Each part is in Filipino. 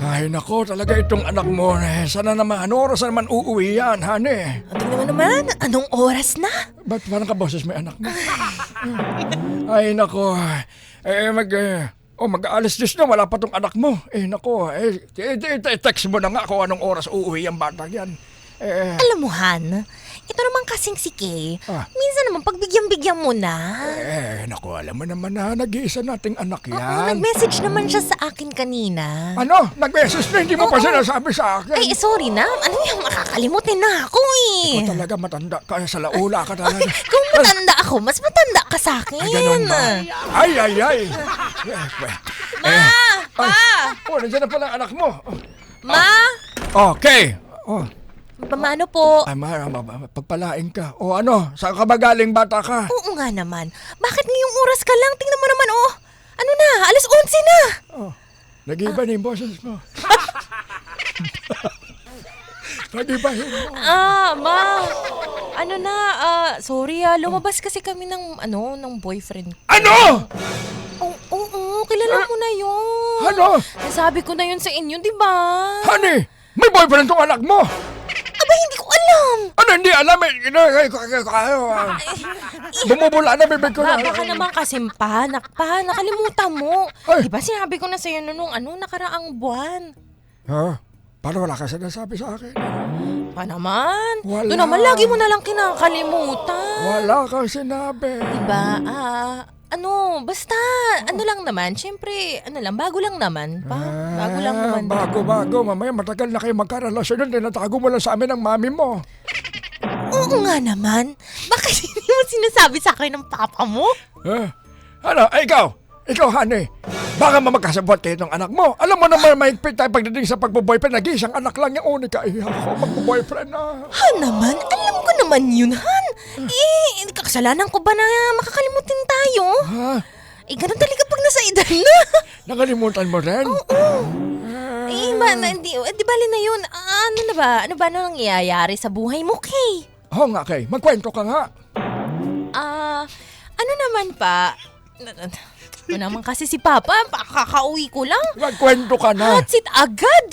Ay nako, talaga itong anak mo. Sana naman, ano oras na naman uuwi yan, honey? Tingnan mo naman, anong oras na? Ba't parang kaboses may anak mo? Ay nako, mag-aalis Diyos na, wala pa tong anak mo. Nako, text mo na nga kung anong oras uuwi ang bata yan. Alam mo, Han, ito naman kasing si Kay. Minsan naman pagbigyan-bigyan mo na. Nako, alam mo naman na nag-iisa nating anak Oo, yan. nag-message naman siya sa akin kanina. Ano? Nag-message na, hindi mo pa sinasabi sa akin. Ay, sorry na. Ano yung makakalimutin na ako eh. Ikaw talaga matanda ka, sa laula ka talaga. Kung matanda ako, mas matanda ka sa akin. Ay, ganun ba? Ay. Pa! Nandiyan na pala ang anak mo. Ma! Okay. Paano po? Ay, pagpalain ka. Ano? Saan ka ba galing, bata ka? Oo nga naman. Bakit ngayong oras ka lang? Tingnan mo naman, oh. Ano na? Alas 11 na. Nag-iba na yung boses mo. Nag-ibahin mo. Ma. Ano na? Sorry lumabas kasi kami ng boyfriend ko. Ano? Oo, kilala mo na yun. Ano? Nasabi ko na yun sa inyo, di ba? Honey, may boyfriend tong anak mo. Aba, hindi ko alam. Ano, hindi alam bumubula na bibig ko na. Baka naman kasi nakalimutan mo. Ay. Di ba sinabi ko na sa'yo nung nakaraang buwan? Ha? Paano wala ka sinasabi sa akin? Pa naman? Wala. Doon naman, lagi mo nalang kinakalimutan. Wala kang sinabi. Diba? Basta, lang naman. Siyempre, bago lang naman. Bago lang naman. Bago. Mamaya matagal na kayo magkarelasyon. Tinatago mo lang sa amin ang mami mo. Oo nga naman. Bakit hindi mo sinasabi sa akin ng papa mo? Ano? Ikaw, honey. Baka mamagkasabot kayo ng anak mo. Alam mo naman mahigpit tayo pagdating sa pagbo-boyfriend. Nag-iisang anak lang yung unika. Ako magbo-boyfriend na. Han naman? Alam ko naman yun, Han. Kasalanan ko ba na makakalimutin tayo? Ha? Ganun talaga pag nasa edad na. Nakalimutan mo rin? Oo. Di bali na yun. Ano na ba? Ano ba nangyayari sa buhay mo, Kay? Oo nga, Kay. Magkwento ka nga. Ano naman pa? Ano naman kasi si Papa, kakauwi ko lang. Magkwento ka na. Hatsit agad.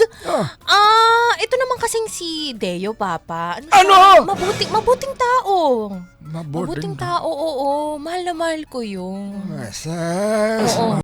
Ito naman kasing si Deo, Papa. Ano? Mabuting tao. Mabuting tao, oo. Mahal na mahal ko yun. Ses. Oo.